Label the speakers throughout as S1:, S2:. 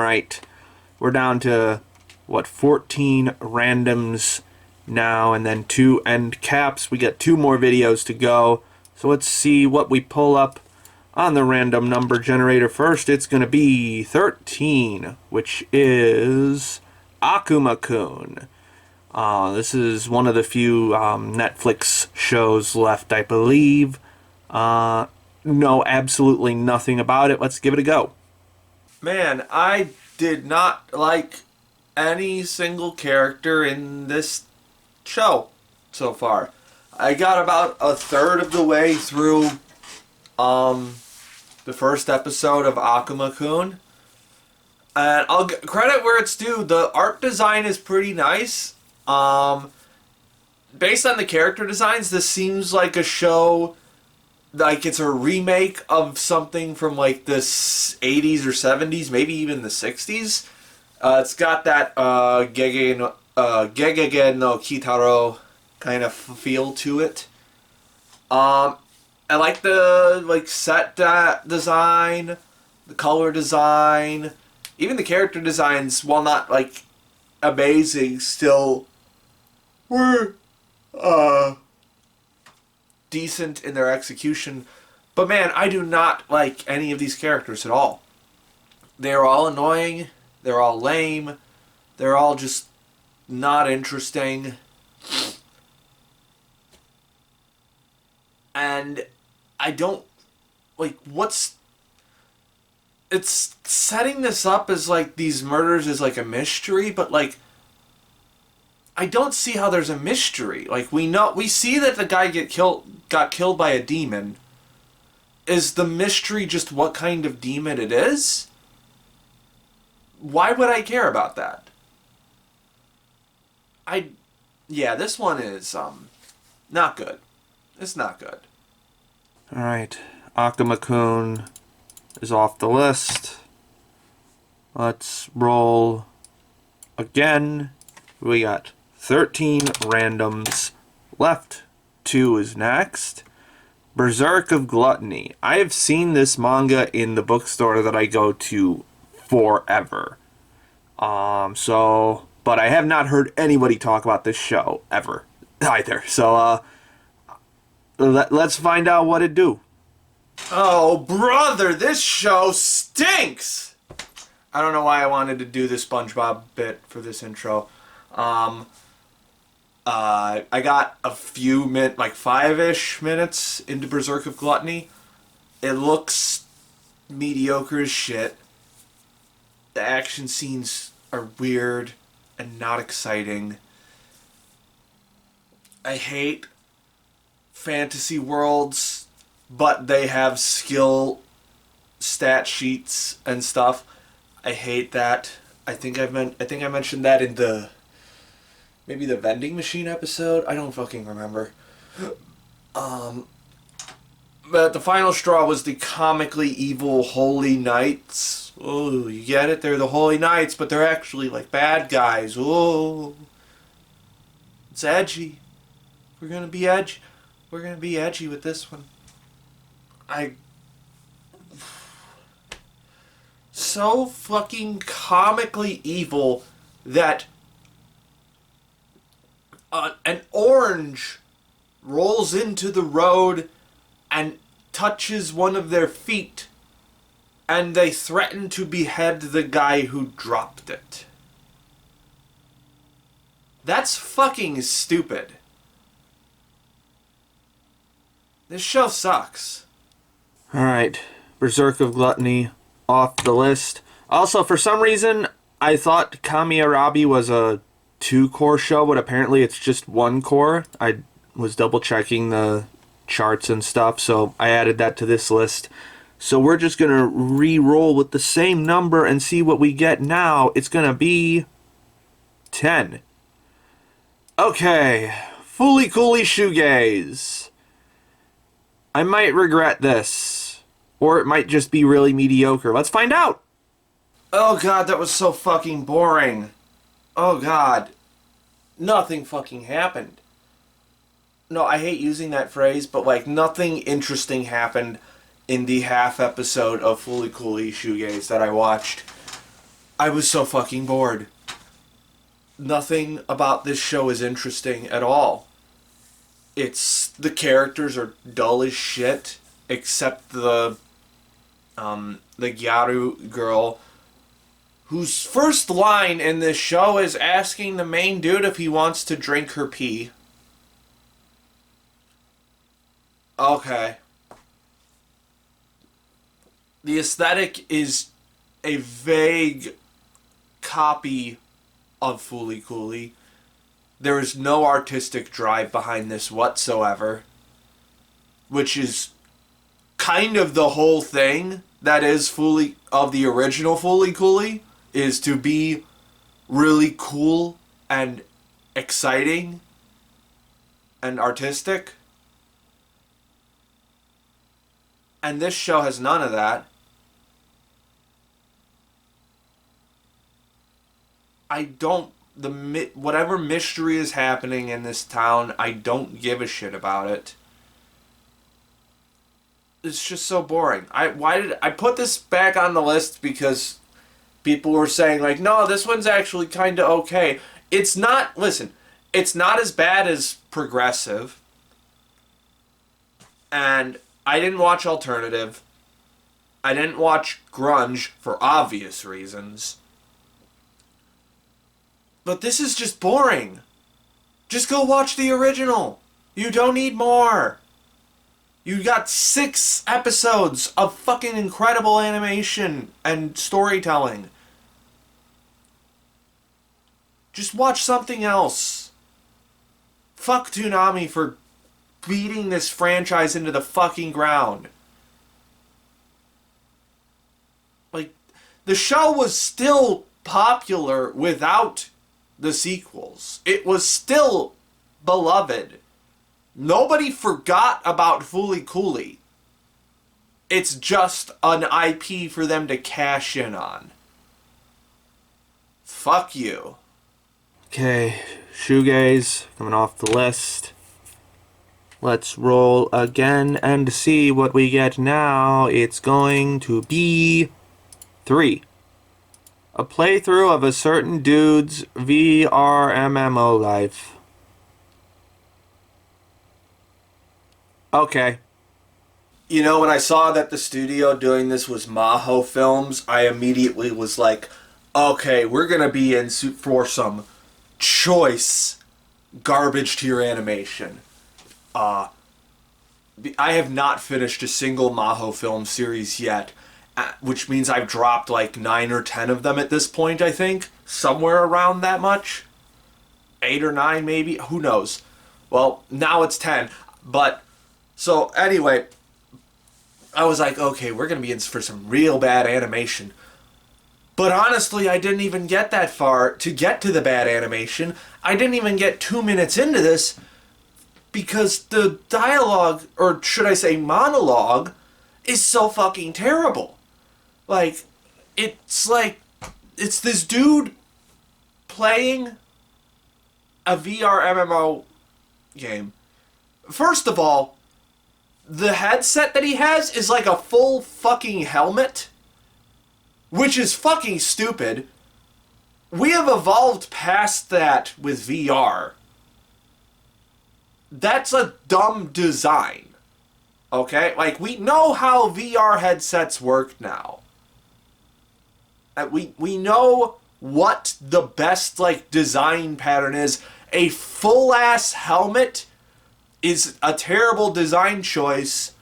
S1: Alright, we're down to, what, 14 randoms now, and then 2 end caps. We got 2 more videos to go. So let's see what we pull up on the random number generator first. It's going to be 13, which is Akuma-kun. This is one of the few Netflix shows left, I believe. Know absolutely nothing about it. Let's give it a go. Man, I did not like any single character in this show so far. I got about a third of the way through the first episode of Akuma-kun, and I'll get credit where it's due. The art design is pretty nice. Based on the character designs, this seems like a show, like it's a remake of something from like the 80s or 70s, maybe even the 60s. It's got that Gegege no Kitaro kind of feel to it. I like the set design, the color design, even the character designs, while not like amazing, still were decent in their execution. But man, I do not like any of these characters at all. They're all annoying, they're all lame, they're all just not interesting. And I don't, like, it's setting this up as like these murders as like a mystery, but like I don't see how there's a mystery. Like, we see that the guy got killed by a demon. Is the mystery just what kind of demon it is? Why would I care about that? Yeah, this one is not good. It's not good. Alright, Akuma-kun is off the list. Let's roll again. We got 13 randoms left. 2 is next. Berserk of Gluttony. I have seen this manga in the bookstore that I go to forever. But I have not heard anybody talk about this show ever either. So let's find out what it do. Oh, brother, this show stinks! I don't know why I wanted to do the SpongeBob bit for this intro. I got a few like 5-ish minutes into Berserk of Gluttony. It looks mediocre as shit. The action scenes are weird and not exciting. I hate fantasy worlds, but they have skill stat sheets and stuff. I hate that. I think I mentioned that in maybe the vending machine episode. I don't fucking remember. But the final straw was the comically evil Holy Knights. Oh, you get it? They're the Holy Knights, but they're actually like bad guys. Oh, it's edgy. We're gonna be edgy. We're gonna be edgy with this one. So fucking comically evil that an orange rolls into the road and touches one of their feet, and they threaten to behead the guy who dropped it. That's fucking stupid. This show sucks. Alright, Berserk of Gluttony off the list. Also, for some reason, I thought Kamiarabi was a 2-core show, but apparently it's just 1 core. I was double checking the charts and stuff, so I added that to this list. So we're just going to re-roll with the same number and see what we get now. It's going to be 10. Okay, Fooly Cooly Shoegaze. I might regret this, or it might just be really mediocre. Let's find out! Oh god, that was so fucking boring. Oh god. Nothing fucking happened. No, I hate using that phrase, but like nothing interesting happened in the half episode of Fooly Cooly Shoegaze that I watched. I was so fucking bored. Nothing about this show is interesting at all. The characters are dull as shit, except the Gyaru girl, whose first line in this show is asking the main dude if he wants to drink her pee. Okay. The aesthetic is a vague copy of Fooly Cooly. There is no artistic drive behind this whatsoever, which is kind of the whole thing that is of the original Fooly Cooly, is to be really cool and exciting and artistic. And this show has none of that. Whatever mystery is happening in this town, I don't give a shit about it. It's just so boring. I put this back on the list because people were saying, like, no, this one's actually kind of okay. It's not, listen, it's not as bad as Progressive. And I didn't watch Alternative. I didn't watch Grunge for obvious reasons. But this is just boring. Just go watch the original. You don't need more. You got 6 episodes of fucking incredible animation and storytelling. Just watch something else. Fuck Toonami for beating this franchise into the fucking ground. Like, the show was still popular without the sequels. It was still beloved. Nobody forgot about Fooly Cooly. It's just an IP for them to cash in on. Fuck you. Okay, Shoegaze coming off the list. Let's roll again and see what we get now. It's going to be 3. A playthrough of a certain dude's VRMMO life. Okay. You know, when I saw that the studio doing this was Maho Films, I immediately was like, okay, we're going to be in for some choice garbage tier animation. I have not finished a single Maho film series yet, which means I've dropped like 9 or 10 of them at this point, I think. Somewhere around that much. 8 or 9 maybe, who knows. Well, now it's 10. But, so anyway, I was like, okay, we're going to be in for some real bad animation. But honestly, I didn't even get that far to get to the bad animation. I didn't even get 2 minutes into this because the dialogue, or should I say monologue, is so fucking terrible. Like, it's this dude playing a VR MMO game. First of all, the headset that he has is like a full fucking helmet, which is fucking stupid. We have evolved past that with VR. That's a dumb design. Okay? Like, we know how VR headsets work now. We know what the best, like, design pattern is. A full-ass helmet is a terrible design choice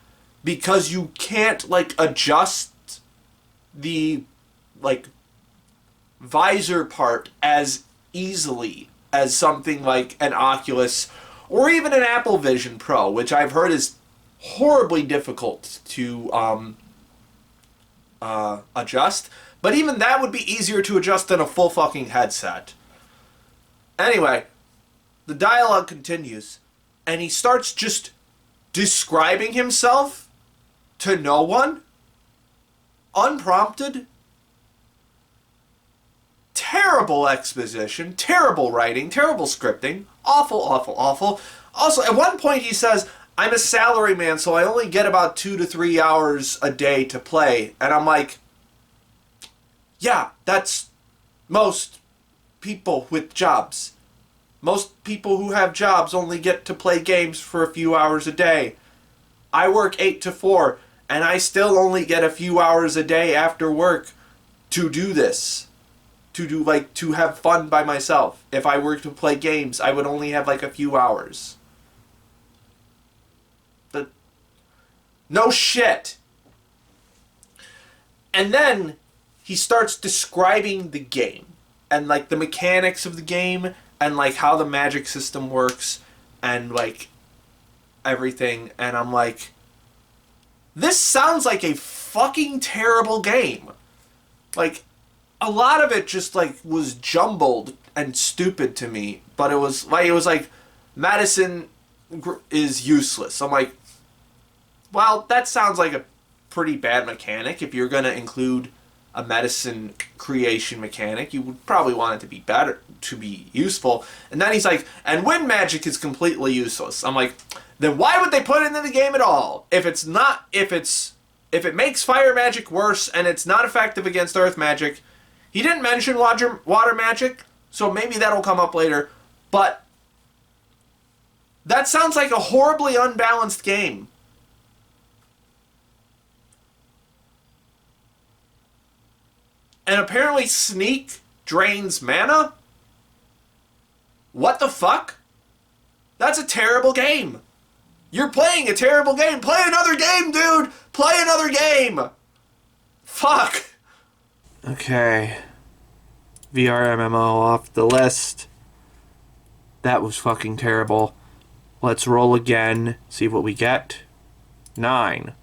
S1: because you can't, like, adjust the, like, visor part as easily as something like an Oculus or even an Apple Vision Pro, which I've heard is horribly difficult to adjust. But even that would be easier to adjust than a full fucking headset. Anyway, the dialogue continues, and he starts just describing himself to no one, unprompted. Terrible exposition, terrible writing, terrible scripting, awful, awful, awful. Also, at one point he says, I'm a salaryman, so I only get about 2 to 3 hours a day to play. And I'm like, yeah, that's most people with jobs. Most people who have jobs only get to play games for a few hours a day. I work 8 to 4, and I still only get a few hours a day after work to do this. To have fun by myself. If I were to play games, I would only have like a few hours. But no shit. And then he starts describing the game and like the mechanics of the game and like how the magic system works and like everything, and I'm like, this sounds like a fucking terrible game. Like, a lot of it just like was jumbled and stupid to me, but it was like medicine is useless. I'm like, well, that sounds like a pretty bad mechanic. If you're gonna include a medicine creation mechanic, you would probably want it to be better, to be useful. And then he's like, and wind magic is completely useless. I'm like, then why would they put it in the game at all? If it makes fire magic worse and it's not effective against earth magic. He didn't mention water magic, so maybe that'll come up later, but that sounds like a horribly unbalanced game. And apparently Sneak drains mana? What the fuck? That's a terrible game. You're playing a terrible game. Play another game, dude! Play another game! Fuck! Okay. VRMMO off the list. That was fucking terrible. Let's roll again. See what we get. 9.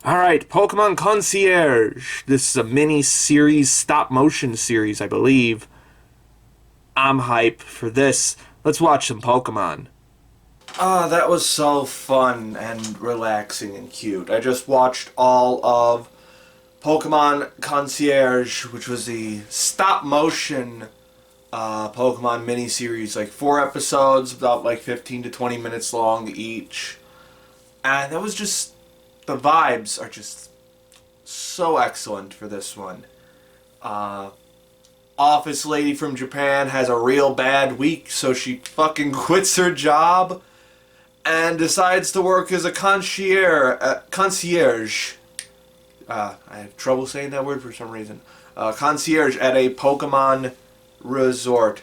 S1: Alright, Pokemon Concierge. This is a mini-series, stop-motion series, I believe. I'm hype for this. Let's watch some Pokemon. Ah, that was so fun and relaxing and cute. I just watched all of Pokemon Concierge, which was the stop-motion Pokemon mini-series. Like 4 episodes, about like 15 to 20 minutes long each. And that was just... the vibes are just so excellent for this one. Office lady from Japan has a real bad week, so she fucking quits her job and decides to work as a concierge. I have trouble saying that word for some reason. Concierge at a Pokemon resort.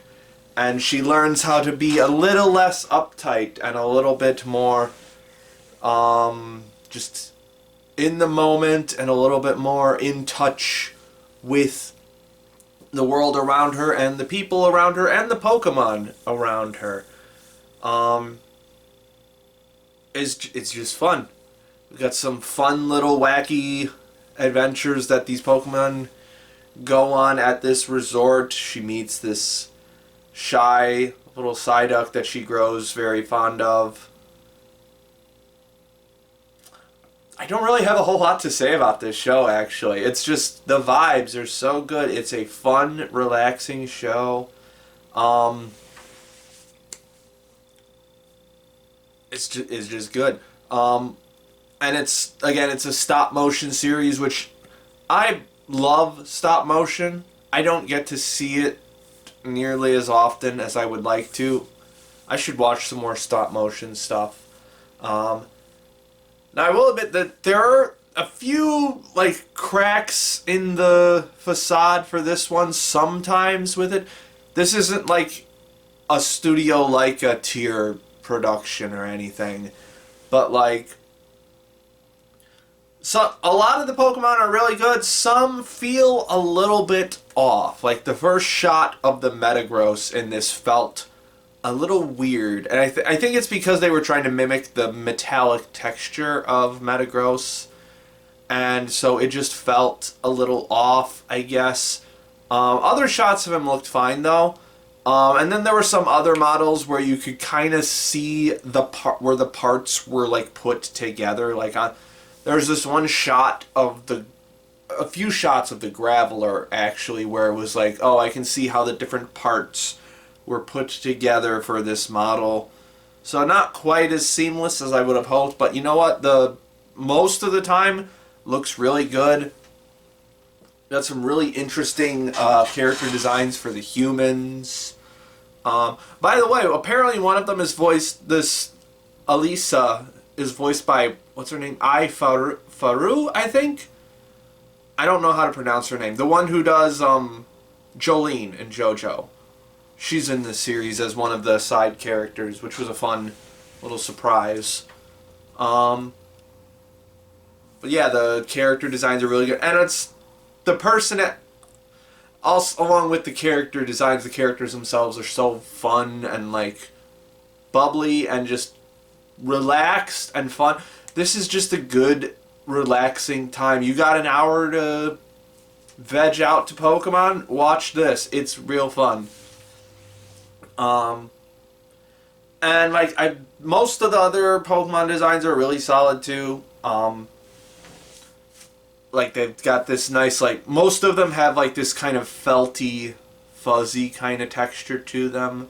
S1: And she learns how to be a little less uptight and a little bit more just in the moment and a little bit more in touch with the world around her and the people around her and the Pokemon around her. It's just fun. We've got some fun little wacky adventures that these Pokemon go on at this resort. She meets this shy little Psyduck that she grows very fond of. I don't really have a whole lot to say about this show, actually. It's just, the vibes are so good. It's a fun, relaxing show. It's just good. And it's, again, it's a stop-motion series, which I love stop-motion. I don't get to see it nearly as often as I would like to. I should watch some more stop-motion stuff. Now, I will admit that there are a few, like, cracks in the facade for this one sometimes with it. This isn't, like, a Studio Leica tier production or anything. But, like, so a lot of the Pokemon are really good. Some feel a little bit off. Like, the first shot of the Metagross in this felt a little weird, and I think it's because they were trying to mimic the metallic texture of Metagross, and so it just felt a little off, I guess. Other shots of him looked fine, though, and then there were some other models where you could kind of see the part where the parts were like put together. Like there's this one shot of a few shots of the Graveler actually, where it was like, oh, I can see how the different parts were put together for this model. So not quite as seamless as I would have hoped, but you know what? The most of the time looks really good. Got some really interesting character designs for the humans. By the way, apparently one of them is voiced, this Alisa is voiced by, what's her name? Faru, I think? I don't know how to pronounce her name. The one who does Jolene in JoJo. She's in this series as one of the side characters, which was a fun little surprise. But yeah, the character designs are really good. And it's the person that, also, along with the character designs, the characters themselves are so fun and like bubbly and just relaxed and fun. This is just a good, relaxing time. You got an hour to veg out to Pokemon? Watch this. It's real fun. And like most of the other Pokemon designs are really solid too. Like they've got this nice, like, most of them have like this kind of felty, fuzzy kind of texture to them.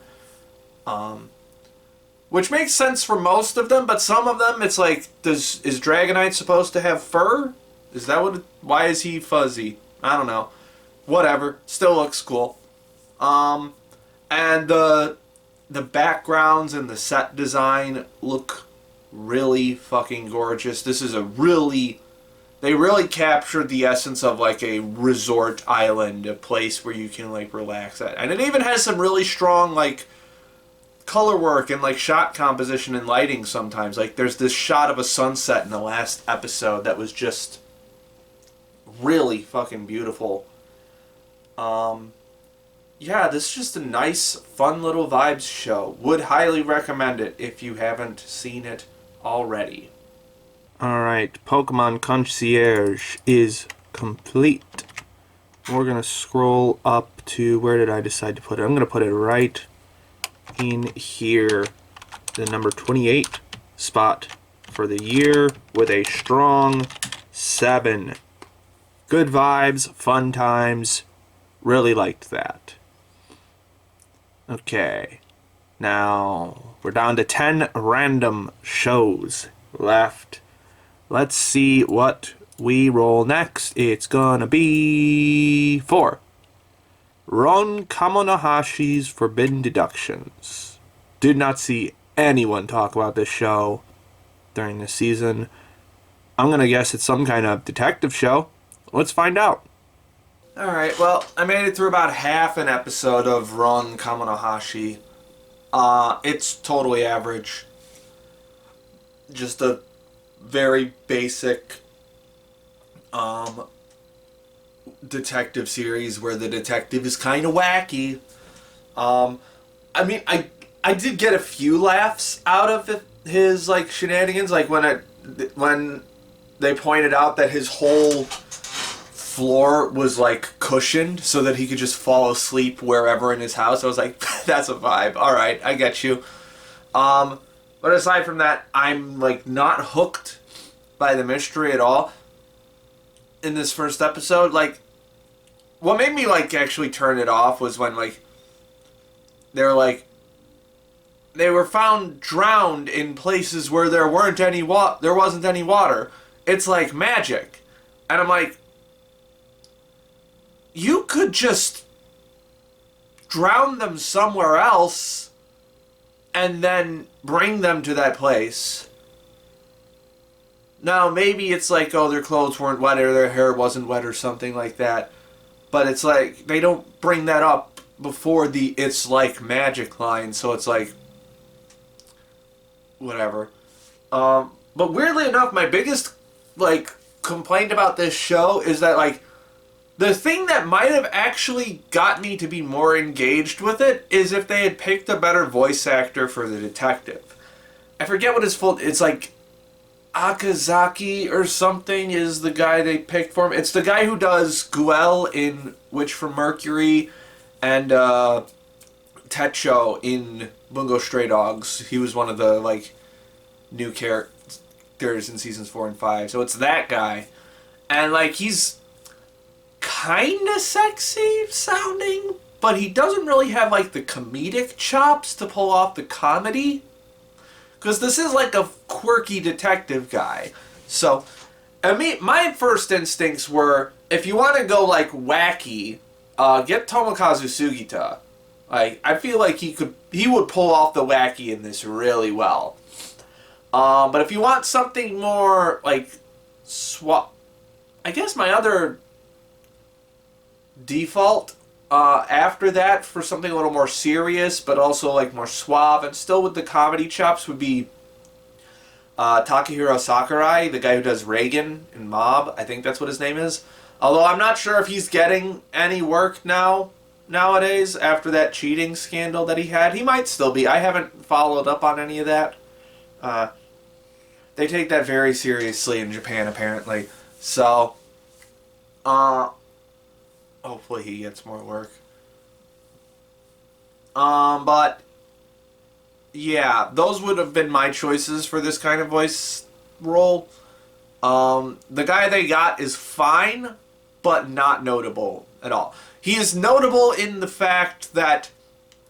S1: Which makes sense for most of them, but some of them it's like, is Dragonite supposed to have fur? Is that what why is he fuzzy? I don't know. Whatever. Still looks cool. And the backgrounds and the set design look really fucking gorgeous. This is they really captured the essence of like a resort island, a place where you can like relax at. And it even has some really strong like color work and like shot composition and lighting sometimes. Like there's this shot of a sunset in the last episode that was just really fucking beautiful. Yeah, this is just a nice, fun little vibes show. Would highly recommend it if you haven't seen it already. Alright, Pokemon Concierge is complete. We're going to scroll up to, where did I decide to put it? I'm going to put it right in here. The number 28 spot for the year with a strong 7. Good vibes, fun times. Really liked that. Okay, now we're down to 10 random shows left. Let's see what we roll next. It's gonna be 4. Ron Kamonohashi's Forbidden Deductions. Did not see anyone talk about this show during the season. I'm gonna guess it's some kind of detective show. Let's find out. Alright, well, I made it through about half an episode of Ron Kamonohashi. It's totally average. Just a very basic detective series where the detective is kind of wacky. I mean, I did get a few laughs out of his like shenanigans, like when they pointed out that his whole floor was like cushioned so that he could just fall asleep wherever in his house. I was like, that's a vibe. All right, I get you. But aside from that, I'm like not hooked by the mystery at all in this first episode. Like, what made me like actually turn it off was when like they were found drowned in places where there wasn't any water. It's like magic, and I'm like, you could just drown them somewhere else and then bring them to that place. Now, maybe it's like, oh, their clothes weren't wet or their hair wasn't wet or something like that. But it's like, they don't bring that up before the "it's like magic" line, so it's like, whatever. But weirdly enough, my biggest, like, complaint about this show is that, like, the thing that might have actually got me to be more engaged with it is if they had picked a better voice actor for the detective. I forget what his full... It's like Akazaki or something is the guy they picked for him. It's the guy who does Guel in Witch from Mercury and Techo in Bungo Stray Dogs. He was one of the like new characters in seasons 4 and 5. So it's that guy. And like he's kinda sexy sounding, but he doesn't really have like the comedic chops to pull off the comedy. Because this is like a quirky detective guy. So, I mean, my first instincts were, if you want to go like wacky, get Tomokazu Sugita. Like, I feel like he would pull off the wacky in this really well. But if you want something more like I guess my other default after that for something a little more serious, but also like more suave and still with the comedy chops would be Takahiro Sakurai, the guy who does Reagan in Mob. I think that's what his name is. Although I'm not sure if he's getting any work nowadays after that cheating scandal that he had. He might still be. I haven't followed up on any of that. They take that very seriously in Japan, apparently. So, hopefully he gets more work. But yeah, those would have been my choices for this kind of voice role. The guy they got is fine, but not notable at all. He is notable in the fact that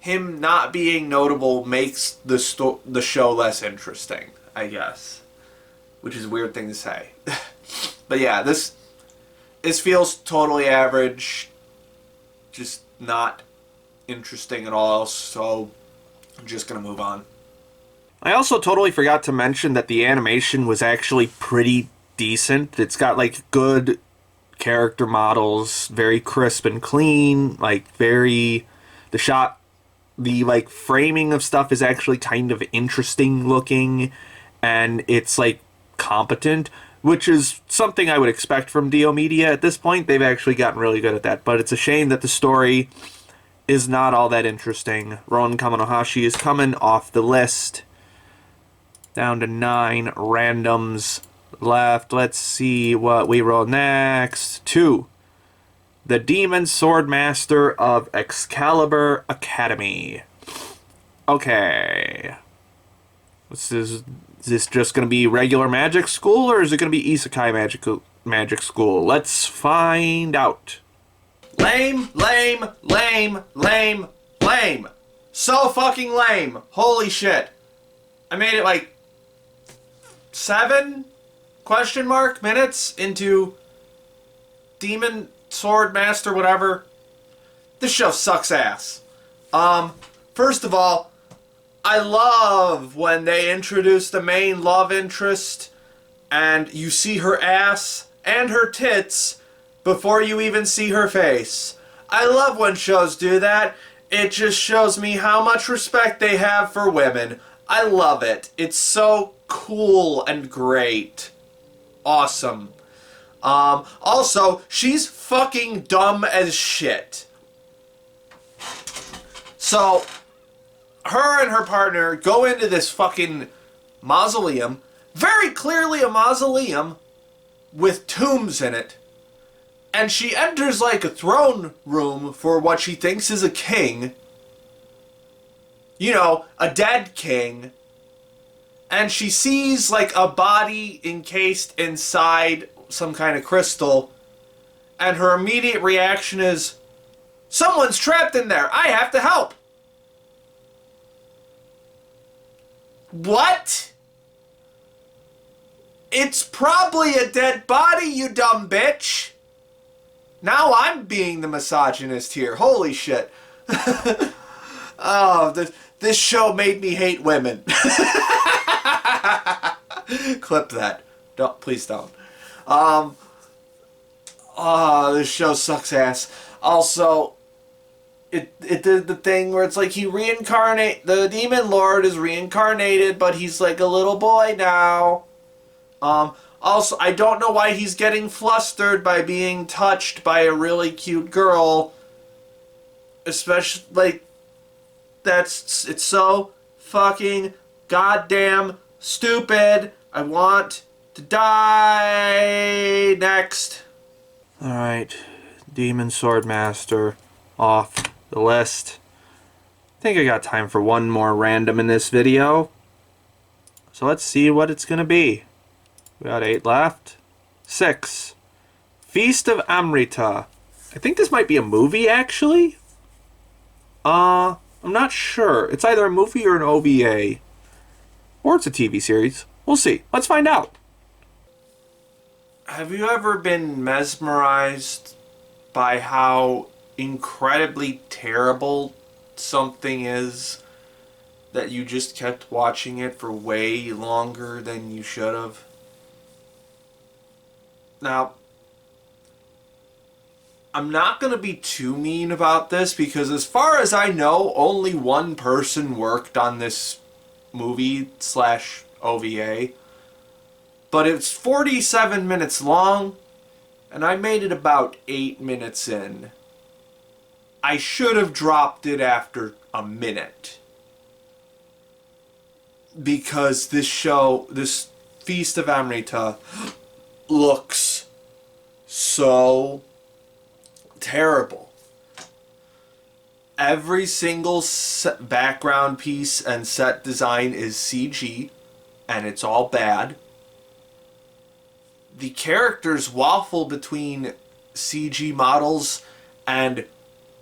S1: him not being notable makes the show less interesting, I guess. Which is a weird thing to say. But yeah, this feels totally average. Just not interesting at all, so I'm just going to move on. I also totally forgot to mention that the animation was actually pretty decent. It's got like good character models, very crisp and clean, like the like framing of stuff is actually kind of interesting looking, and it's like competent, which is something I would expect from Dio Media at this point. They've actually gotten really good at that, but it's a shame that the story is not all that interesting. Ronin Kamonohashi is coming off the list. Down to 9 randoms left. Let's see what we roll next. 2. The Demon Sword Master of Excalibur Academy. Okay. Is this just going to be regular magic school, or is it going to be isekai magic school? Let's find out. Lame, lame, lame, lame, lame. So fucking lame. Holy shit. I made it like 7 minutes into Demon Sword Master whatever. This show sucks ass. First of all, I love when they introduce the main love interest and you see her ass and her tits before you even see her face. I love when shows do that. It just shows me how much respect they have for women. I love it. It's so cool and great. Awesome. Also, she's fucking dumb as shit. So, her and her partner go into this fucking mausoleum, very clearly a mausoleum with tombs in it, and she enters like a throne room for what she thinks is a king, you know, a dead king, and she sees like a body encased inside some kind of crystal, and her immediate reaction is, someone's trapped in there, I have to help. What? It's probably a dead body, you dumb bitch. Now I'm being the misogynist here. Holy shit. Oh, this show made me hate women. Clip that. Please don't. Oh, this show sucks ass. Also, it did the thing where it's like the Demon Lord is reincarnated, but he's like a little boy now. Also, I don't know why he's getting flustered by being touched by a really cute girl. Especially, like, it's so fucking goddamn stupid. I want to die. Next. Alright, Demon Sword Master off the list. I think I got time for one more random in this video. So let's see what it's gonna be. We got 8 left. 6. Feast of Amrita. I think this might be a movie, actually. I'm not sure. It's either a movie or an OVA. Or it's a TV series. We'll see. Let's find out. Have you ever been mesmerized by how incredibly terrible something is that you just kept watching it for way longer than you should have? Now, I'm not going to be too mean about this because as far as I know, only one person worked on this movie slash OVA. But it's 47 minutes long, and I made it about 8 minutes in. I should have dropped it after a minute. Because this show, this Feast of Amrita, looks so terrible. Every single background piece and set design is CG, and it's all bad. The characters waffle between CG models and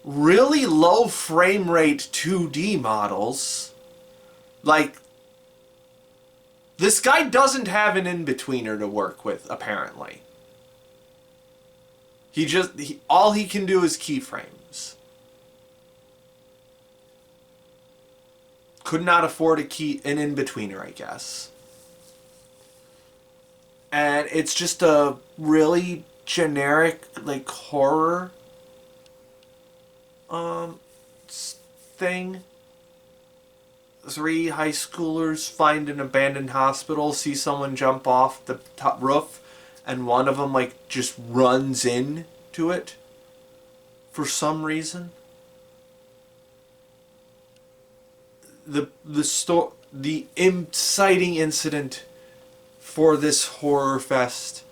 S1: really low frame rate 2D models. Like, this guy doesn't have an in-betweener to work with, apparently. All he can do is keyframes. Could not afford an in-betweener, I guess. And it's just a really generic, like, horror thing. 3 high schoolers find an abandoned hospital, see someone jump off the top roof, and one of them, like, just runs in to it for some reason. The inciting incident for this horror fest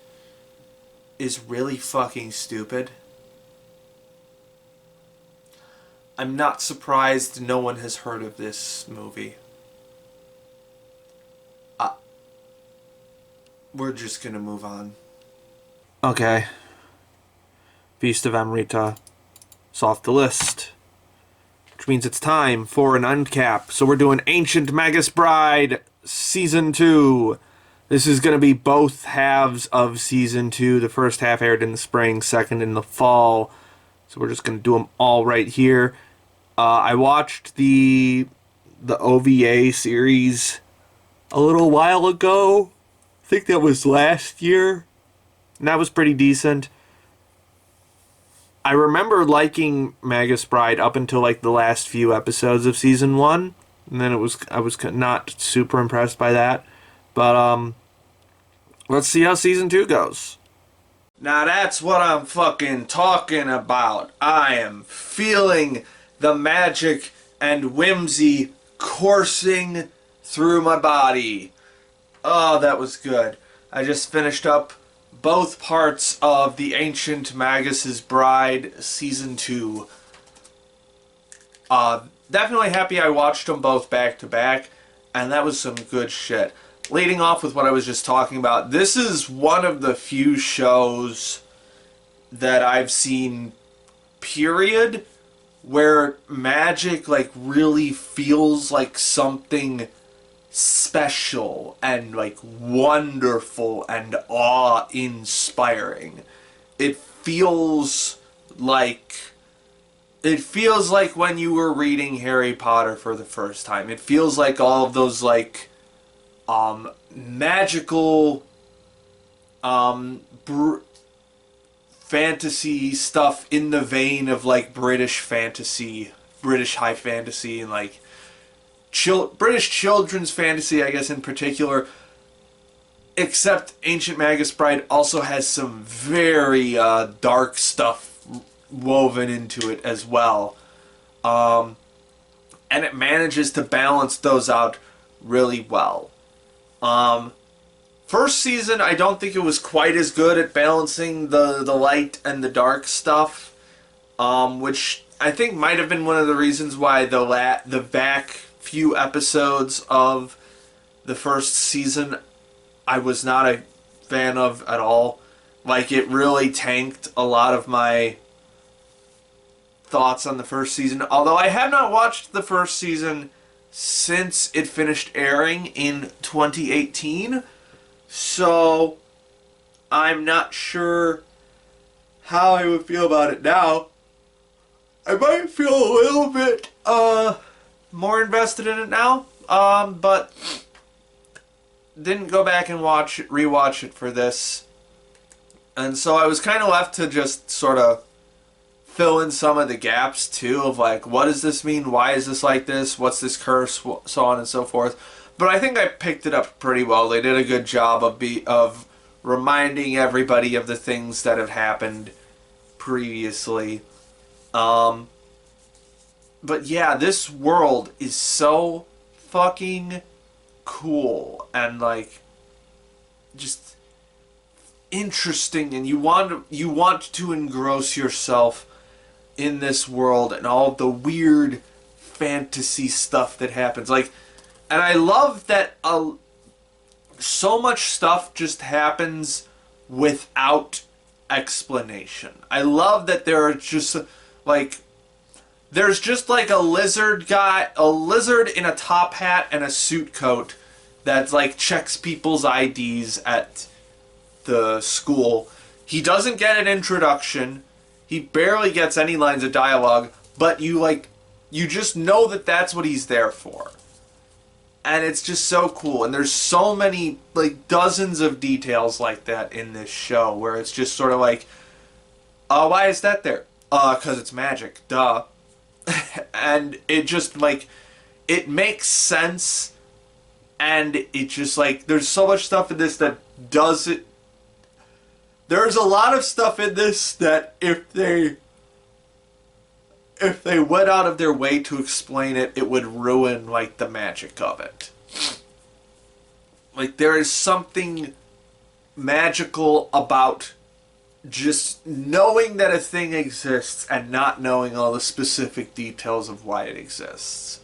S1: is really fucking stupid. I'm not surprised no one has heard of this movie. We're just gonna move on. Okay. Feast of Amrita is off the list. Which means it's time for an uncap. So we're doing Ancient Magus Bride Season 2. This is going to be both halves of Season 2. The first half aired in the spring, second in the fall. So we're just going to do them all right here. I watched the OVA series a little while ago. I think that was last year. And that was pretty decent. I remember liking Magus Bride up until like the last few episodes of Season 1. And then I was not super impressed by that. But let's see how Season 2 goes. Now that's what I'm fucking talking about. I am feeling the magic and whimsy coursing through my body. Oh, that was good. I just finished up both parts of the Ancient Magus Bride Season 2. Definitely happy I watched them both back to back, and that was some good shit. Leading off with what I was just talking about, this is one of the few shows that I've seen, period, where magic like really feels like something special and like wonderful and awe-inspiring. It feels like when you were reading Harry Potter for the first time. It feels like all of those like magical fantasy stuff in the vein of like British fantasy, British high fantasy, and like British children's fantasy, I guess, in particular. Except Ancient Magus Bride also has some very dark stuff woven into it as well. And it manages to balance those out really well. First season, I don't think it was quite as good at balancing the light and the dark stuff, which I think might have been one of the reasons why the back few episodes of the first season I was not a fan of at all. Like, it really tanked a lot of my thoughts on the first season, although I have not watched the first season since it finished airing in 2018. So I'm not sure how I would feel about it now. I might feel a little bit more invested in it now, but didn't go back and rewatch it for this. And so I was kind of left to just sort of fill in some of the gaps too, of like, what does this mean? Why is this like this? What's this curse? So on and so forth. But I think I picked it up pretty well. They did a good job of reminding everybody of the things that have happened previously. But yeah, this world is so fucking cool and like just interesting, and you want to engross yourself in this world and all the weird fantasy stuff that happens. Like, and I love that so much stuff just happens without explanation. I love that there are just like, there's just like a lizard in a top hat and a suit coat that like checks people's IDs at the school. He doesn't get an introduction. He barely gets any lines of dialogue, but you just know that that's what he's there for. And it's just so cool. And there's so many, like, dozens of details like that in this show, where it's just sort of like, why is that there? 'Cause it's magic, duh. And it just, like, it makes sense, and it just, like, there's so much stuff in this that does it. There's a lot of stuff in this that if they went out of their way to explain it, it would ruin, like, the magic of it. Like, there is something magical about just knowing that a thing exists and not knowing all the specific details of why it exists.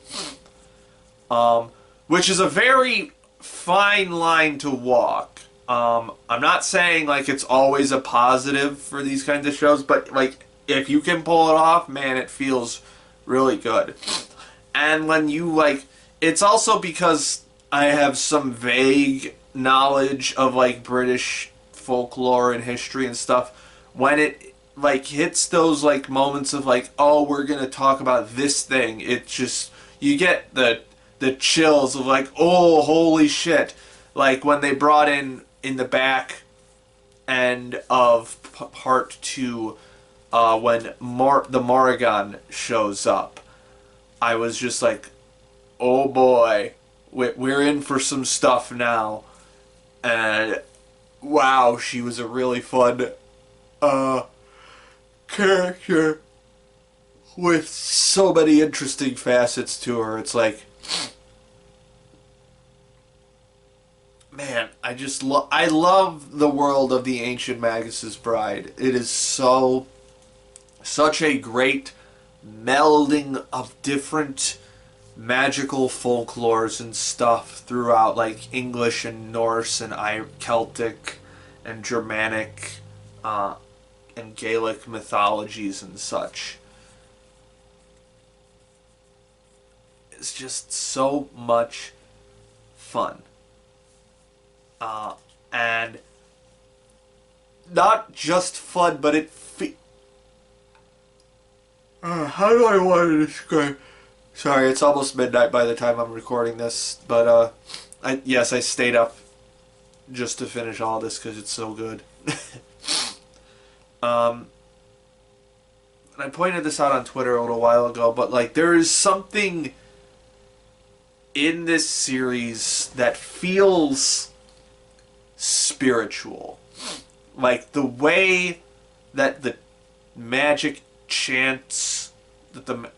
S1: Which is a very fine line to walk. I'm not saying, like, it's always a positive for these kinds of shows, but, like, if you can pull it off, man, it feels really good. And when you, like, it's also because I have some vague knowledge of, like, British folklore and history and stuff. When it, like, hits those, like, moments of, like, oh, we're gonna talk about this thing, it just, you get the chills of, like, oh, holy shit. Like, when they brought in the back end of part 2, when the Morrigan shows up, I was just like, oh boy, we're in for some stuff now. And wow, she was a really fun character with so many interesting facets to her. It's like, man, I love the world of the Ancient Magus Bride. It is such a great melding of different magical folklores and stuff throughout, like English and Norse and Celtic and Germanic and Gaelic mythologies and such. It's just so much fun. And not just fun, but it how do I want to describe? Sorry, it's almost midnight by the time I'm recording this, but I stayed up just to finish all this because it's so good. And I pointed this out on Twitter a little while ago, but like, there is something in this series that feels spiritual. Like, the way that the magic chants that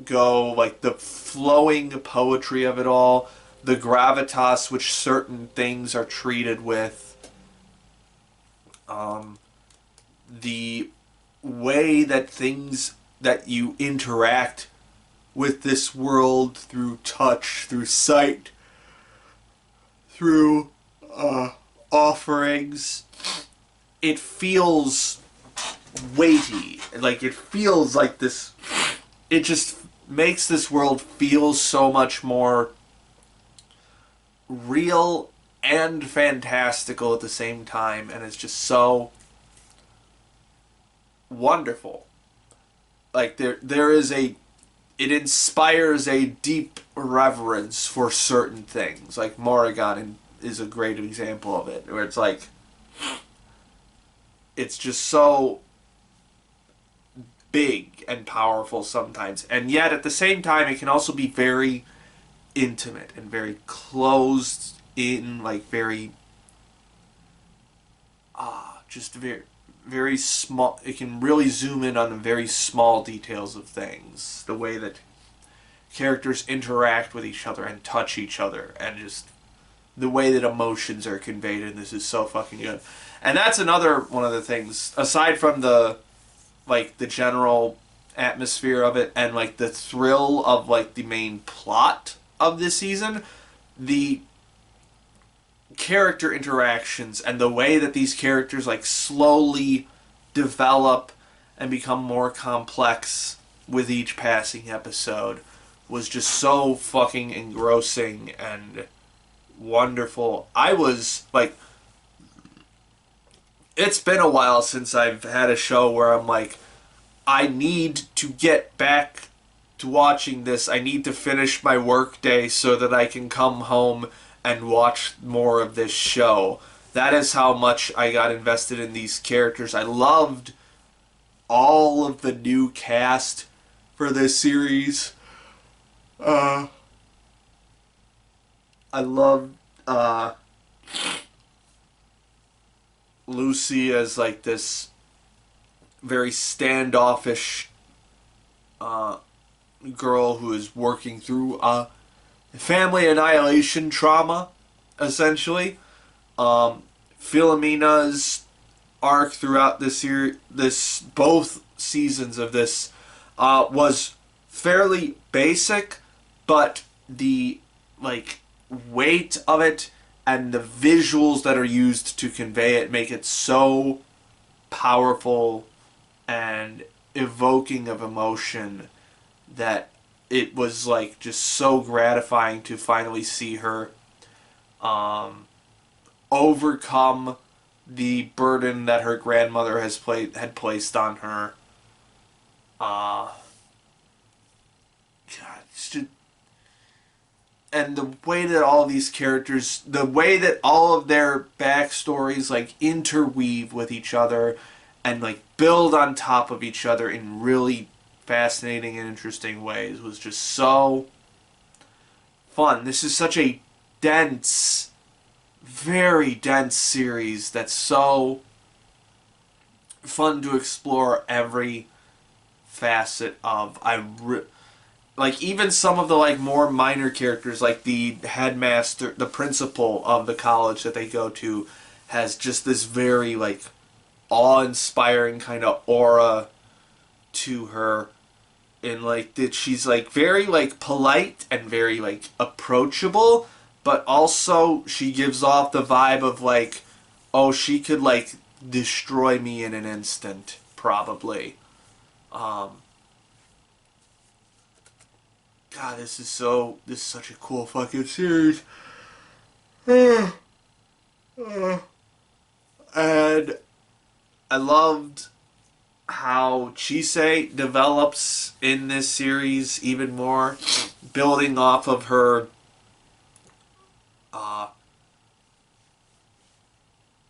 S1: go, like the flowing poetry of it all, the gravitas which certain things are treated with, the way that things that you interact with this world through touch, through sight, through offerings, it feels weighty. Like, it feels like this, it just makes this world feel so much more real and fantastical at the same time, and it's just so wonderful. Like there is a, it inspires a deep reverence for certain things. Like Morrigan is a great example of it, where it's like, it's just so big and powerful sometimes, and yet at the same time it can also be very intimate and very closed in, like very just very small. It can really zoom in on the very small details of things, the way that characters interact with each other and touch each other, and just the way that emotions are conveyed in this is so fucking good. And that's another one of the things, aside from the, like, the general atmosphere of it and, like, the thrill of, like, the main plot of this season, the character interactions and the way that these characters, like, slowly develop and become more complex with each passing episode was just so fucking engrossing and wonderful. I was, like, it's been a while since I've had a show where I'm like, I need to get back to watching this. I need to finish my work day so that I can come home and watch more of this show. That is how much I got invested in these characters. I loved all of the new cast for this series. I love Lucy as, like, this very standoffish girl who is working through family annihilation trauma, essentially. Philomena's arc throughout this year, both seasons of this, was fairly basic, but the, like, weight of it and the visuals that are used to convey it make it so powerful and evoking of emotion that it was, like, just so gratifying to finally see her overcome the burden that her grandmother had placed on her. God, it's just, and the way that all these characters, the way that all of their backstories, like, interweave with each other and, like, build on top of each other in really fascinating and interesting ways was just so fun. This is such a dense, very dense series that's so fun to explore every facet of. Like, even some of the, like, more minor characters, like the headmaster, the principal of the college that they go to, has just this very, like, awe-inspiring kind of aura to her. And, like, that she's, like, very, like, polite and very, like, approachable, but also she gives off the vibe of, like, oh, she could, like, destroy me in an instant, probably. God, this is such a cool fucking series. And I loved how Chise develops in this series even more, building off of her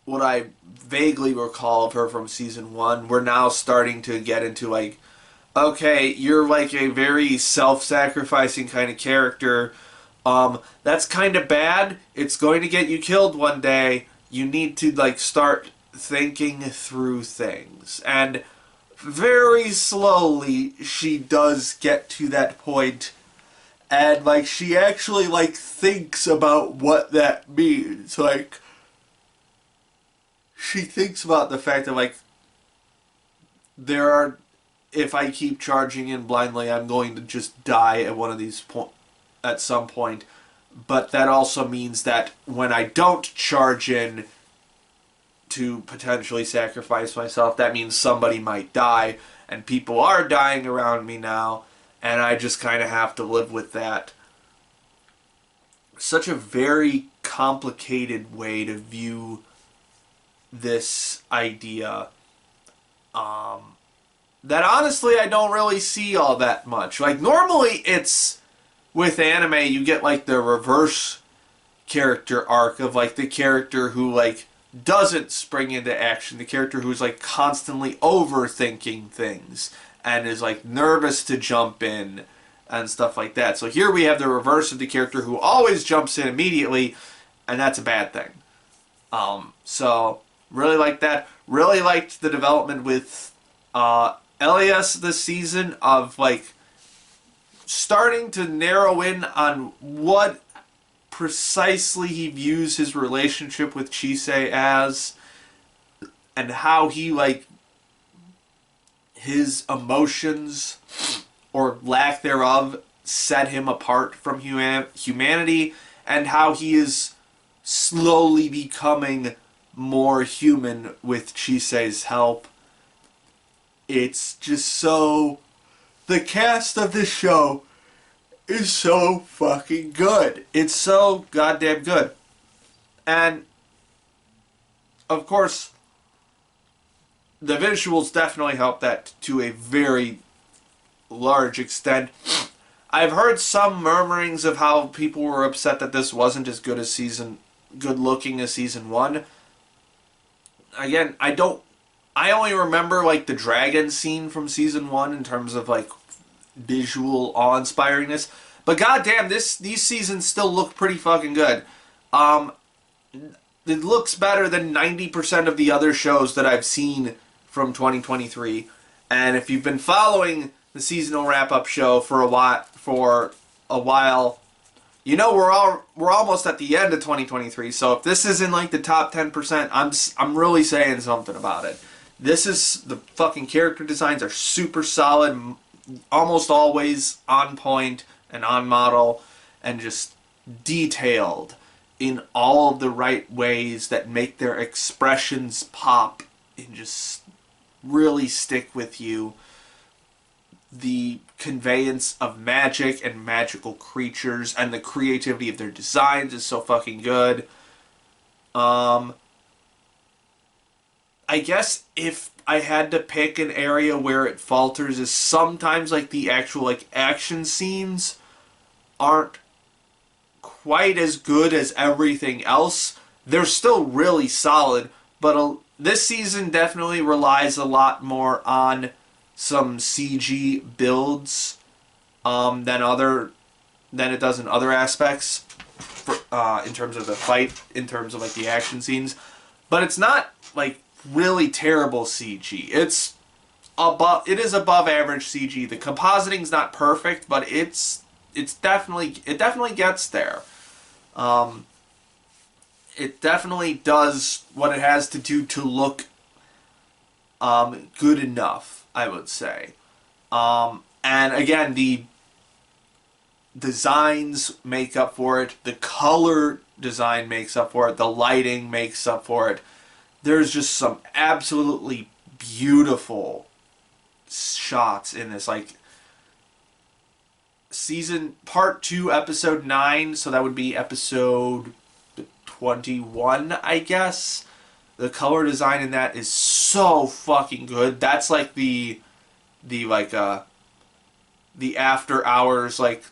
S1: what I vaguely recall of her from season 1. We're now starting to get into, like, okay, you're, like, a very self-sacrificing kind of character. That's kind of bad. It's going to get you killed one day. You need to, like, start thinking through things. And very slowly, she does get to that point. And, like, she actually, like, thinks about what that means. Like, she thinks about the fact that, like, if I keep charging in blindly, I'm going to just die at one of these at some point. But that also means that when I don't charge in to potentially sacrifice myself, that means somebody might die, and people are dying around me now, and I just kind of have to live with that. Such a very complicated way to view this idea that honestly I don't really see all that much. Like, normally it's, with anime, you get like the reverse character arc of like the character who like doesn't spring into action, the character who's like constantly overthinking things and is like nervous to jump in and stuff like that. So here we have the reverse of the character who always jumps in immediately, and that's a bad thing. So really like that. Really liked the development with Elias this season of like starting to narrow in on what precisely he views his relationship with Chise as, and how he like his emotions or lack thereof set him apart from humanity, and how he is slowly becoming more human with Chise's help. It's just so... The cast of this show is so fucking good. It's so goddamn good. And, of course, the visuals definitely help that to a very large extent. I've heard some murmurings of how people were upset that this wasn't as good looking as season 1. Again, I only remember like the dragon scene from season 1 in terms of like visual awe-inspiringness. But goddamn, these seasons still look pretty fucking good. It looks better than 90% of the other shows that I've seen from 2023. And if you've been following the seasonal wrap-up show for a while, you know we're almost at the end of 2023. So if this is in like the top 10%, I'm really saying something about it. This is, the fucking character designs are super solid, almost always on point and on model, and just detailed in all of the right ways that make their expressions pop and just really stick with you. The conveyance of magic and magical creatures and the creativity of their designs is so fucking good. I guess if I had to pick an area where it falters is sometimes like the actual like action scenes aren't quite as good as everything else. They're still really solid, but this season definitely relies a lot more on some CG builds than it does in other aspects in terms of the fight, in terms of like the action scenes. But it's not like really terrible CG. It is above average CG. The compositing's not perfect, but it definitely gets there. It definitely does what it has to do to look good enough, I would say. And again, the designs make up for it. The color design makes up for it. The lighting makes up for it. There's just some absolutely beautiful shots in this. Like, part 2, episode 9, so that would be episode 21, I guess. The color design in that is so fucking good. That's like the after hours like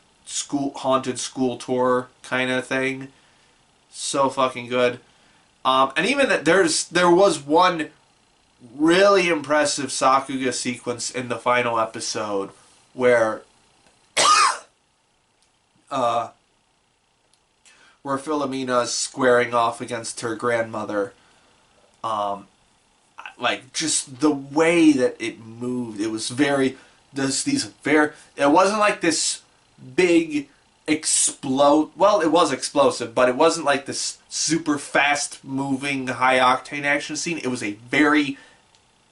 S1: haunted school tour kind of thing. So fucking good. And even that there was one really impressive Sakuga sequence in the final episode where Philomena's squaring off against her grandmother. Like, just the way that it moved, it was very... It wasn't like this big well, it was explosive, but it wasn't like this super fast-moving, high-octane action scene. It was a very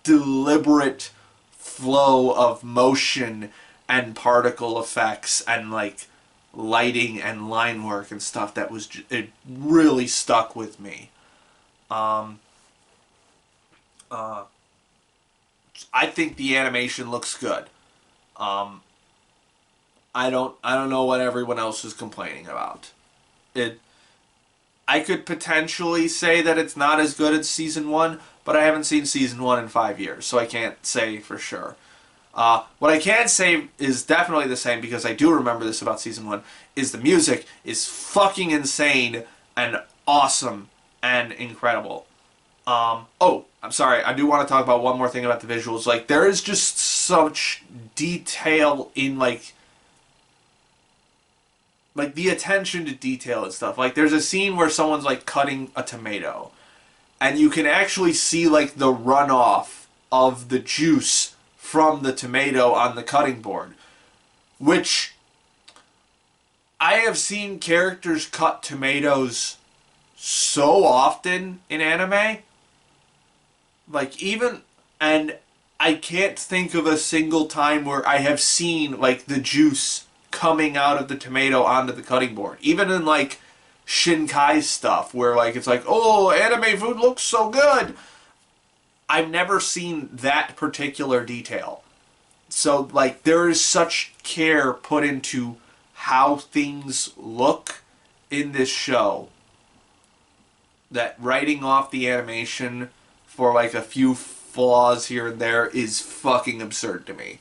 S1: deliberate flow of motion and particle effects and, like, lighting and line work and stuff that was... It really stuck with me. I think the animation looks good. I don't know what everyone else is complaining about. I I could potentially say that it's not as good as season 1, but I haven't seen season 1 in 5 years, so I can't say for sure. What I can say is definitely the same, because I do remember this about season 1, is the music is fucking insane and awesome and incredible. Oh, I'm sorry, I do want to talk about one more thing about the visuals. Like, there is just such detail in, like the attention to detail and stuff. Like, there's a scene where someone's, like, cutting a tomato, and you can actually see, like, the runoff of the juice from the tomato on the cutting board. Which, I have seen characters cut tomatoes so often in anime. Like, even, and I can't think of a single time where I have seen, like, the juice coming out of the tomato onto the cutting board. Even in, like, Shinkai stuff, where, like, it's like, oh, anime food looks so good. I've never seen that particular detail. So, like, there is such care put into how things look in this show that writing off the animation for, like, a few flaws here and there is fucking absurd to me.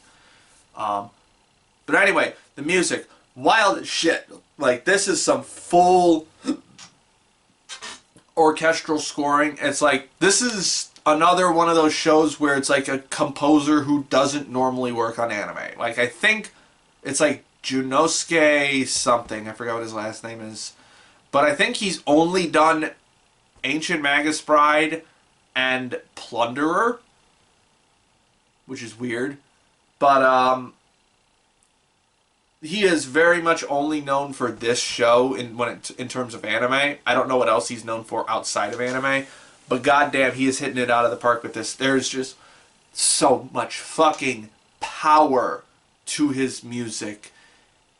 S1: But anyway, the music, wild as shit. Like, this is some full orchestral scoring. It's like, this is another one of those shows where it's like a composer who doesn't normally work on anime. Like, I think it's like Junosuke something. I forgot what his last name is. But I think he's only done Ancient Magus Bride and Plunderer, which is weird. But, he is very much only known for this show in terms of anime. I don't know what else he's known for outside of anime, but goddamn, he is hitting it out of the park with this. There's just so much fucking power to his music,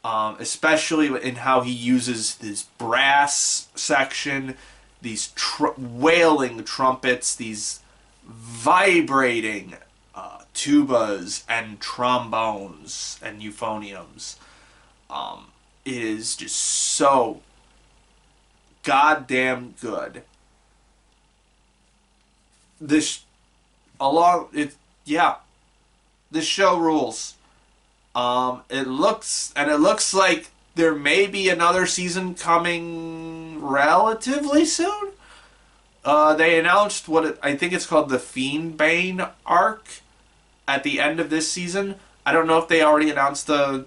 S1: especially in how he uses this brass section, these wailing trumpets, these vibrating tubas and trombones and euphoniums. It is just so goddamn good. This show rules. It looks like there may be another season coming relatively soon. They announced I think it's called the Fiendbane arc at the end of this season. I don't know if they already announced the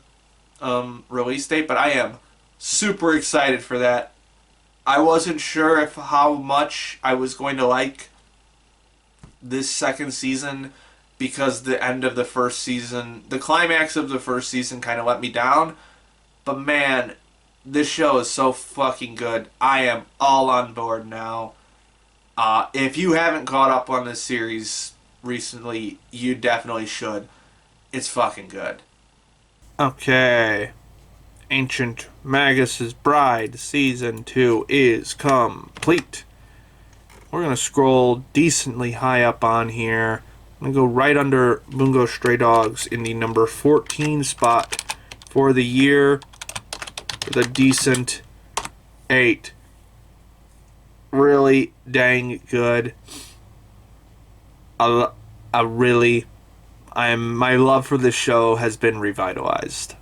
S1: release date, but I am super excited for that. I wasn't sure how much I was going to like this second season, because the end of the first season, the climax of the first season kind of let me down. But man, this show is so fucking good. I am all on board now. If you haven't caught up on this series recently, you definitely should. It's fucking good. Okay. Ancient Magus Bride Season 2 is complete. We're going to scroll decently high up on here. I'm going to go right under Bungo Stray Dogs in the number 14 spot for the year with a decent 8. Really dang good. My love for this show has been revitalized.